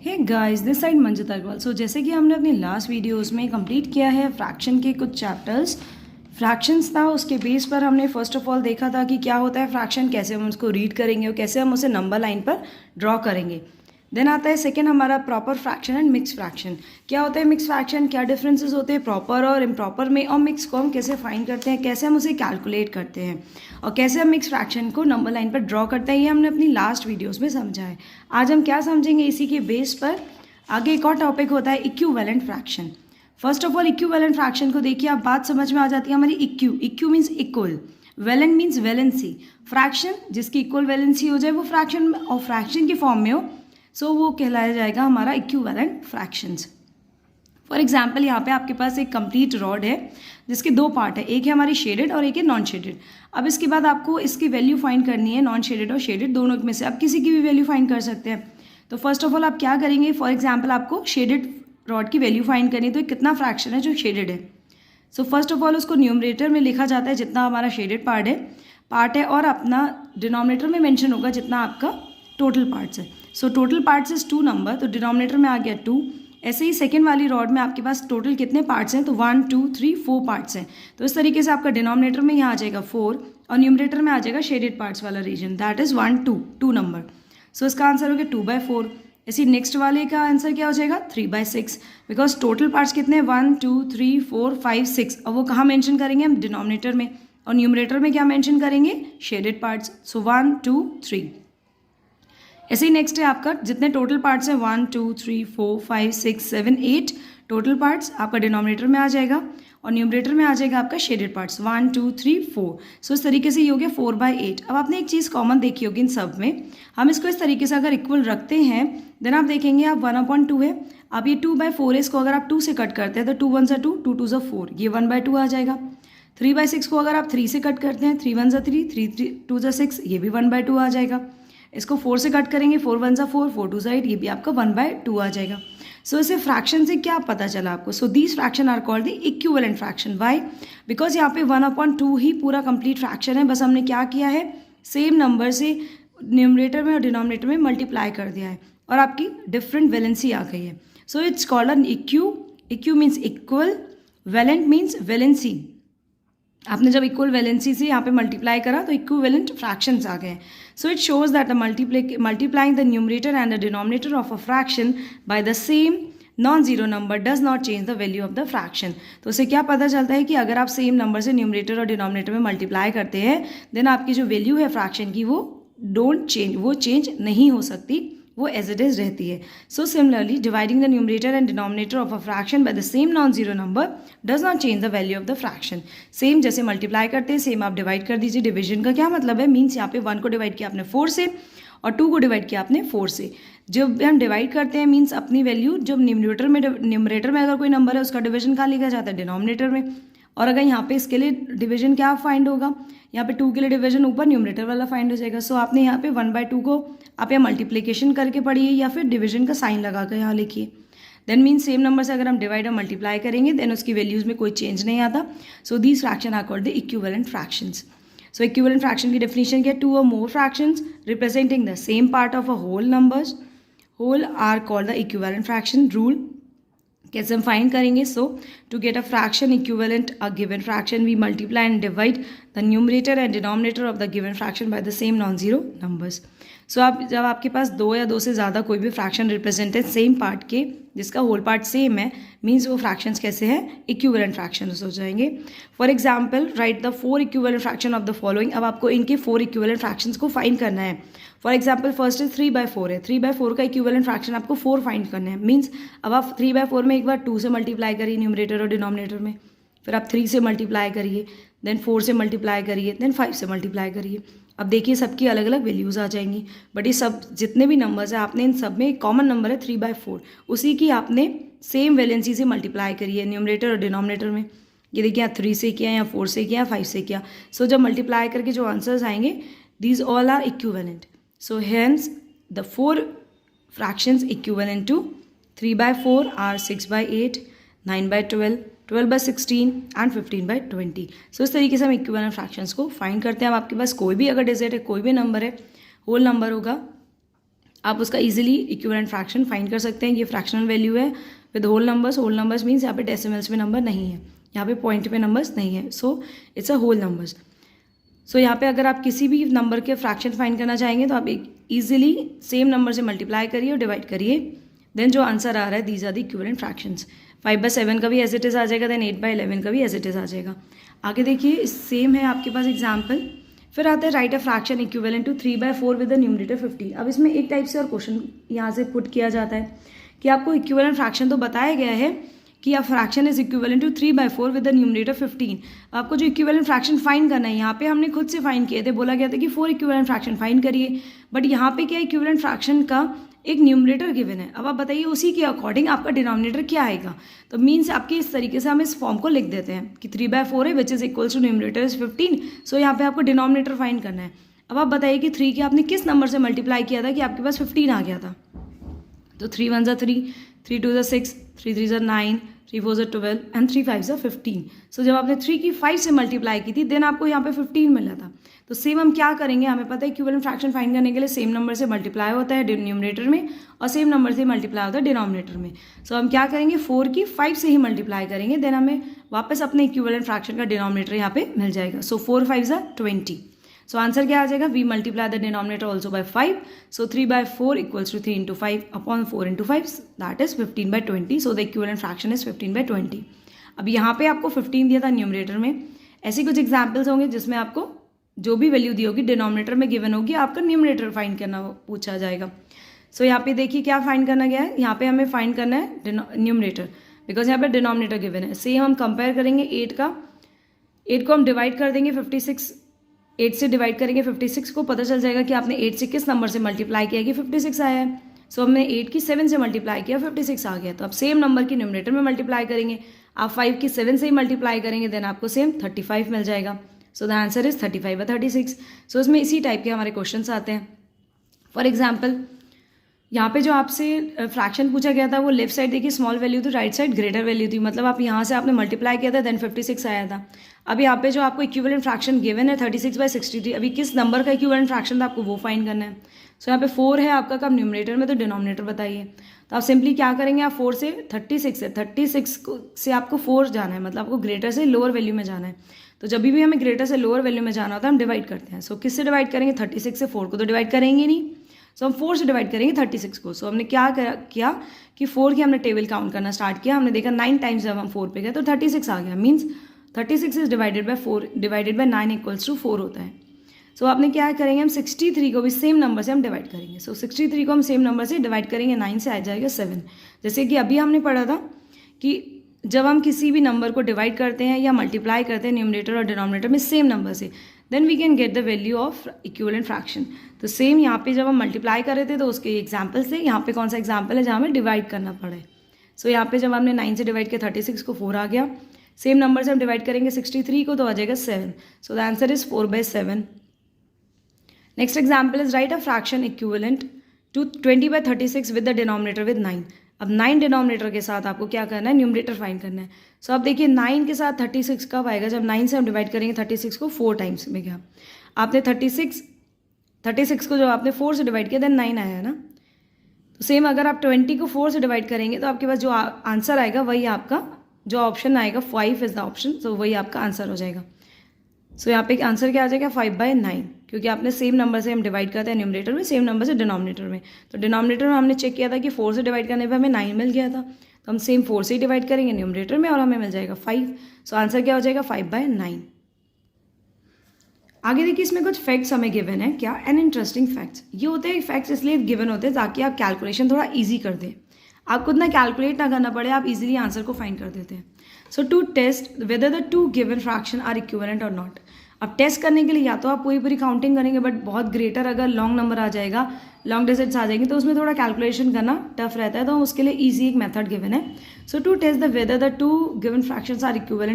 Hey guys, this side Manjit Agarwal. So जैसे कि हमने अपनी लास्ट वीडियोस में कंप्लीट किया है फ्रैक्शन के कुछ चैप्टर्स। फ्रैक्शंस था, उसके बेस पर हमने फर्स्ट ऑफ ऑल देखा था कि क्या होता है फ्रैक्शन, कैसे हम उसको रीड करेंगे और कैसे हम उसे नंबर लाइन पर ड्रॉ करेंगे। देन आता है सेकेंड हमारा proper fraction and mix fraction. क्या होता है मिक्स फ्रैक्शन, क्या डिफरेंसेस होते हैं प्रॉपर और इम्प्रॉपर में, और मिक्स को हम कैसे फाइंड करते हैं, कैसे हम उसे कैलकुलेट करते हैं और कैसे हम मिक्स फ्रैक्शन को नंबर लाइन पर ड्रॉ करते हैं, ये हमने अपनी लास्ट वीडियोस में समझा है। आज हम क्या समझेंगे इसी के बेस पर। आगे एक और टॉपिक होता है equivalent fraction. First of all equivalent fraction को देखिए, आप बात समझ में आ जाती है हमारी। Equi means equal, valent means valency. Fraction जिसकी इक्वल वैलेंसी हो जाए वो फ्रैक्शन और फ्रैक्शन की फॉर्म में हो, सो वो कहलाया जाएगा हमारा इक्विवेलेंट फ्रैक्शंस। फॉर एग्जाम्पल यहाँ पे आपके पास एक कंप्लीट रॉड है जिसके दो पार्ट है, एक है हमारी शेडेड और एक है नॉन शेडेड। अब इसके बाद आपको इसकी वैल्यू फाइंड करनी है, नॉन शेडेड और शेडेड दोनों में से आप किसी की भी वैल्यू फाइंड कर सकते हैं। तो फर्स्ट ऑफ ऑल आप क्या करेंगे, फॉर एग्जाम्पल आपको शेडेड रॉड की वैल्यू फाइंड करनी है, तो कितना फ्रैक्शन है जो शेडेड है। सो फर्स्ट ऑफ ऑल उसको न्यूमरेटर में लिखा जाता है जितना हमारा शेडेड पार्ट है और अपना डिनोमिनेटर में मेंशन होगा जितना आपका टोटल पार्ट्स है। So total parts is 2 number, तो डिनोमिनेटर में आ गया 2। ऐसे ही सेकेंड वाली रॉड में आपके पास टोटल कितने पार्ट्स हैं, तो 1 2 3 4 पार्ट्स हैं। तो इस तरीके से आपका डिनोमिनेटर में यहाँ आ जाएगा 4 और न्यूमरेटर में आ जाएगा शेडेड पार्ट्स वाला रीजन, दैट इज 1 2 नंबर। सो इसका आंसर हो गया 2/4। इसी नेक्स्ट वाले का आंसर क्या हो जाएगा 3/6, बिकॉज टोटल पार्ट्स कितने 1 2 3 4 5 6। अब वो कहाँ मेंशन करेंगे हम, डिनोमिनेटर में, और न्यूमरेटर में क्या मेंशन करेंगे, शेडेड पार्ट्स। सो 1 2 3। ऐसे ही नेक्स्ट है आपका जितने टोटल पार्ट्स हैं 1 2 3 4 5 6 7 8 टोटल पार्ट्स आपका डिनोमिनेटर में आ जाएगा और न्यूमरेटर में आ जाएगा आपका शेडेड पार्ट्स 1 2 3 4। सो इस तरीके से ये हो गया 4/8। अब आपने एक चीज़ कॉमन देखी होगी इन सब में, हम इसको इस तरीके से अगर इक्वल रखते हैं देन आप देखेंगे आप 1/2 है। अब ये 2/4 है, इसको अगर आप 2 से कट करते हैं तो 2 1 2 2 2 4, ये 1/2 आ जाएगा। 3/6 को अगर आप 3 से कट करते हैं 3 1 3 3 2 6, ये भी 1/2 आ जाएगा। इसको 4 से कट करेंगे 4 1 4 4 2 8, ये भी आपका 1/2 आ जाएगा। सो इसे फ्रैक्शन से क्या पता चला आपको, so these fraction are called the equivalent fraction. Why, because यहाँ पे 1/2 ही पूरा कंप्लीट फ्रैक्शन है, बस हमने क्या किया है सेम नंबर से न्यूमरेटर में और डिनोमिनेटर में मल्टीप्लाई कर दिया है और आपकी डिफरेंट वैलेंसी आ गई है। So it's called an equi means equal, valent means valency. आपने जब इक्वल वैलेंसी से यहाँ पे मल्टीप्लाई करा तो इक्विवेलेंट फ्रैक्शंस आ गए। So it shows that the multiplying the numerator and the denominator of a fraction by the same non zero number does not change the value of the fraction. तो उससे क्या पता चलता है कि अगर आप सेम नंबर से न्यूमरेटर और डिनोमिनेटर में मल्टीप्लाई करते हैं देन आपकी जो वैल्यू है फ्रैक्शन की वो डोंट चेंज, वो चेंज नहीं हो सकती, वो एज इट इज रहती है। So similarly dividing the numerator and denominator of a fraction by the same non zero number does not change the value of the fraction. Same जैसे multiply करते हैं सेम आप डिवाइड कर दीजिए। Division का क्या मतलब है, मीन्स यहाँ पे 1 को डिवाइड किया आपने 4 से और 2 को डिवाइड किया आपने 4 से। जब हम डिवाइड करते हैं मीन्स अपनी वैल्यू जब न्यूमरेटर में अगर कोई नंबर है उसका डिवीजन कहाँ लिखा जाता है, डिनोमिनेटर में। और अगर यहाँ पे इसके लिए डिवीजन क्या फाइंड होगा, यहाँ पे 2 के लिए डिवीजन ऊपर न्यूमरेटर वाला फाइंड हो जाएगा। सो आपने यहाँ पे 1/2 को आप या मल्टीप्लिकेशन करके पढ़िए या फिर डिवीजन का साइन लगा कर यहाँ लिखिए। देन मीन सेम नंबर से अगर हम डिवाइड और मल्टीप्लाई करेंगे देन उसकी वैल्यूज में कोई चेंज नहीं आता। So these fraction are called the equivalent fractions. So equivalent fraction की डेफिनेशन क्या है, 2 or more fractions representing the same part of a whole are called the equivalent fraction rule। कैसे हम फाइंड करेंगे, so to get a fraction equivalent a given fraction we multiply and divide the numerator and denominator of the given fraction by the same non zero numbers. सो आप जब आपके पास 2 या 2 से ज़्यादा कोई भी फ्रैक्शन रिप्रेजेंट है सेम पार्ट के जिसका होल पार्ट सेम है, मीन्स वो फ्रैक्शंस कैसे हैं, इक्विवेलेंट फ्रैक्शंस हो जाएंगे। For example right the 4 equivalent fraction of the following. अब आपको इनके 4 इक्विवेलेंट फ्रैक्शंस को फाइंड करना है। फॉर एग्जाम्पल फर्स्ट इज 3/4 है, 3/4 का इक्विवेलेंट फ्रैक्शन आपको 4 फाइंड करना है। मीन्स अब आप 3/4 में एक बार 2 से मल्टीप्लाई करिए न्यूमरेटर और डिनोमिनेटर में, फिर आप 3 से मल्टीप्लाई करिए, देन 4 से मल्टीप्लाई करिए, देन 5 से मल्टीप्लाई करिए। अब देखिए सबकी अलग अलग वैल्यूज़ आ जाएंगी, बट ये सब जितने भी नंबर्स हैं आपने इन सब में एक कॉमन नंबर है 3/4, उसी की आपने सेम वैलेंसी से मल्टीप्लाई करिए न्यूमरेटर और डिनोमिनेटर में। ये देखिए यहाँ 3 से किया या 4 से किया 5 से किया। सो जब मल्टीप्लाई करके जो आंसर्स आएंगे these all are equivalent. So hence the 4 fractions equivalent to 3/4 are 6/8, 9/12, 12/16 and 15/20। सो इस तरीके से हम इक्विवेलेंट फ्रैक्शंस को फाइंड करते हैं। अब आपके पास कोई भी अगर डिजिट है, कोई भी नंबर है, होल नंबर होगा, आप उसका इजीली इक्विवेलेंट फ्रैक्शन फाइंड कर सकते हैं। ये फ्रैक्शनल वैल्यू है विद होल नंबर्स मीन्स यहाँ पे डेसिमल्स में नंबर नहीं है, यहाँ पे पॉइंट पे नंबर्स नहीं है, so it's a whole numbers. So यहाँ पे अगर आप किसी भी नंबर के फ्रैक्शन फाइंड करना चाहेंगे तो आप इजीली सेम नंबर से मल्टीप्लाई करिए और डिवाइड करिए, देन जो आंसर आ रहा है these are the equivalent fractions. 5/7 का भी एज इट इज़ आ जाएगा, देन 8/11 का भी एज इट इज़ आ जाएगा। आगे देखिए सेम है आपके पास एग्जाम्पल। फिर आता है write a fraction equivalent to 3/4 with the numerator 50। अब इसमें एक टाइप से और क्वेश्चन यहाँ से पुट किया जाता है कि आपको इक्विवेलेंट फ्रैक्शन तो बताया गया है कि आप fraction is equivalent to 3/4 with the numerator 15। आपको जो इक्विवेलेंट फ्रैक्शन फाइंड करना है, यहाँ पे हमने खुद से फाइंड किए थे, बोला गया था कि 4 इक्विवेलेंट फ्रैक्शन फाइंड करिए, बट यहाँ पे क्या इक्विवेलेंट फ्रैक्शन का एक न्यूमरेटर गिवन है। अब आप बताइए उसी के अकॉर्डिंग आपका डिनोमिनेटर क्या आएगा। तो मीन्स आपके इस तरीके से हम इस फॉर्म को लिख देते हैं कि 3/4 है which is equals to numerator is 15। सो यहाँ पे आपको डिनोमिनेटर फाइंड करना है। अब आप बताइए कि 3 के आपने किस नंबर से मल्टीप्लाई किया था कि आपके पास 15 आ गया था। तो 3 1 ज़ा 3, 3 2 ज़ा 6, 3 3 ज़ा 9, 3 4 ज़ा 12 एंड 3 5 ज़ा 15। सो जब आपने 3 की 5 से मल्टीप्लाई की थी देन आपको यहाँ पे 15 मिला था। तो सेम हम क्या करेंगे, हमें पता है इक्विवेलेंट फ्रैक्शन फाइंड करने के लिए सेम नंबर से मल्टीप्लाई होता है न्यूमरेटर में और सेम नंबर से मल्टीप्लाई होता है डिनोमिनेटर में। सो हम क्या करेंगे 4 की 5 से ही मल्टीप्लाई करेंगे, देन हमें वापस अपने इक्विवेलेंट फ्रैक्शन का डिनोमिनेटर यहाँ पे मिल जाएगा। सो 4 5 ज़ा 20। सो आंसर क्या आ जाएगा, we multiply the denominator also by 5। So 3/4 equals to 3 × 5 upon 4 × 5 that is 15/20। So the equivalent fraction is 15/20। अब यहाँ पे आपको 15 दिया था न्यूमरेटर में। ऐसी कुछ एग्जाम्पल्स होंगे जिसमें आपको जो भी वैल्यू दी होगी डिनोमिनेटर में गिवन होगी, आपका न्यूमरेटर फाइंड करना पूछा जाएगा। सो यहाँ पे देखिए क्या फाइंड करना गया है, यहाँ पे हमें फाइंड करना है न्यूमरेटर, बिकॉज यहाँ पे डिनोमिनेटर गिवन है। सेम हम कंपेयर करेंगे 8 को हम डिवाइड कर देंगे 56, 8 से डिवाइड करेंगे 56 को, पता चल जाएगा कि आपने 8 से किस नंबर से मल्टीप्लाई किया कि 56 आया है। सो हमने 8 की 7 से मल्टीप्लाई किया 56 आ गया। तो आप सेम नंबर की न्यूमरेटर में मल्टीप्लाई करेंगे, आप 5 की 7 से ही मल्टीप्लाई करेंगे, देन आपको सेम 35 मिल जाएगा। सो द आंसर इज 35/36। सो इसमें इसी टाइप के हमारे क्वेश्चंस आते हैं। फॉर एग्जाम्पल यहाँ पे जो आपसे फ्रैक्शन पूछा गया था वो लेफ्ट साइड देखिए स्मॉल वैल्यू थी, राइट साइड ग्रेटर वैल्यू थी, मतलब आप यहाँ से आपने मल्टीप्लाई किया था देन 56 आया था। अब यहाँ पे जो आपको इक्विवेलेंट फ्रैक्शन गिवन है 36/63, अभी किस नंबर का इक्विवेलेंट फ्रैक्शन था आपको वो फाइंड करना है। सो यहाँ पे 4 है आपका कब न्यूमरेटर में, तो डिनोमिनेटर बताइए। तो आप सिंपली क्या करेंगे, आप 4 से 36 से आपको 4 जाना है, मतलब आपको ग्रेटर से लोअर वैल्यू में जाना है। तो जब भी हमें ग्रेटर से लोअर वैल्यू में जाना होता है हम डिवाइड करते हैं। सो किससे डिवाइड करेंगे, 36 से 4 को तो डिवाइड करेंगे नहीं, सो हम 4 से डिवाइड करेंगे 36 को। सो हमने क्या किया कि 4 की हमने टेबल काउंट करना स्टार्ट किया, हमने देखा 9 टाइम्स जब हम 4 पे गए तो 36 आ गया। Means 36 is divided by 4 divided by 9 equals to 4 होता है। सो आपने क्या करेंगे, हम 63 को भी सेम नंबर से हम डिवाइड करेंगे। सो 63 को हम सेम नंबर से डिवाइड करेंगे, 9 से आ जाएगा 7। जैसे कि अभी हमने पढ़ा था कि जब हम किसी भी नंबर को डिवाइड करते हैं या मल्टीप्लाई करते हैं न्यूमरेटर और डिनोमिनेटर में सेम नंबर से, then we can get the value of equivalent fraction. तो सेम यहाँ पे जब हम मल्टीप्लाई कर रहे थे तो उसके एग्जाम्पल से यहाँ पे कौन सा एग्जाम्पल है जहाँ हमें डिवाइड करना पड़े। सो यहाँ पे जब हमने 9 से डिवाइड किया 36 को 4 आ गया, सेम नंबर से हम डिवाइड करेंगे 63 को तो आ जाएगा 7। So the answer is 4/7। Next example is write a fraction equivalent to 20/36 with the denominator with 9। अब 9 डिनोमिनेटर के साथ आपको क्या करना है, न्यूमरेटर फाइंड करना है। सो अब देखिए 9 के साथ 36 कब आएगा, जब 9 से हम डिवाइड करेंगे 36 को 4 टाइम्स में। क्या आपने 36 को जब आपने 4 से डिवाइड किया देन 9 आया है ना। तो सेम अगर आप 20 को 4 से डिवाइड करेंगे तो आपके पास जो आंसर आएगा वही आपका जो ऑप्शन आएगा 5 इज द ऑप्शन, तो वही आपका आंसर हो जाएगा। सो यहाँ पे आंसर क्या आ जाएगा 5/9, क्योंकि आपने सेम नंबर से हम डिवाइड करते हैं न्यूमरेटर में, सेम नंबर से डिनोमिनेटर में। तो डिनोमिनेटर में हमने चेक किया था कि 4 से डिवाइड करने पे हमें 9 मिल गया था, तो हम सेम 4 से ही डिवाइड करेंगे न्यूमरेटर में और हमें मिल जाएगा 5। सो आंसर क्या हो जाएगा 5/9। आगे देखिए इसमें कुछ फैक्ट्स हमें गिवन है। क्या एन इंटरेस्टिंग फैक्ट्स, ये होते हैं फैक्ट्स इसलिए गिवन होते हैं ताकि आप कैलकुलेशन थोड़ा ईजी कर दें, आपको इतना कैलकुलेट ना करना पड़े, आप इजीली आंसर को फाइंड कर देते हैं। So to test whether the 2 given fraction are equivalent और नॉट। अब टेस्ट करने के लिए या तो आप पूरी काउंटिंग करेंगे, बट बहुत ग्रेटर अगर लॉन्ग नंबर आ जाएगा, लॉन्ग डिजिट्स आ जाएंगे तो उसमें थोड़ा कैलकुलेशन करना टफ रहता है, तो उसके लिए ईजी एक मेथड गिवन है। So to test the whether the 2 given fractions are equivalent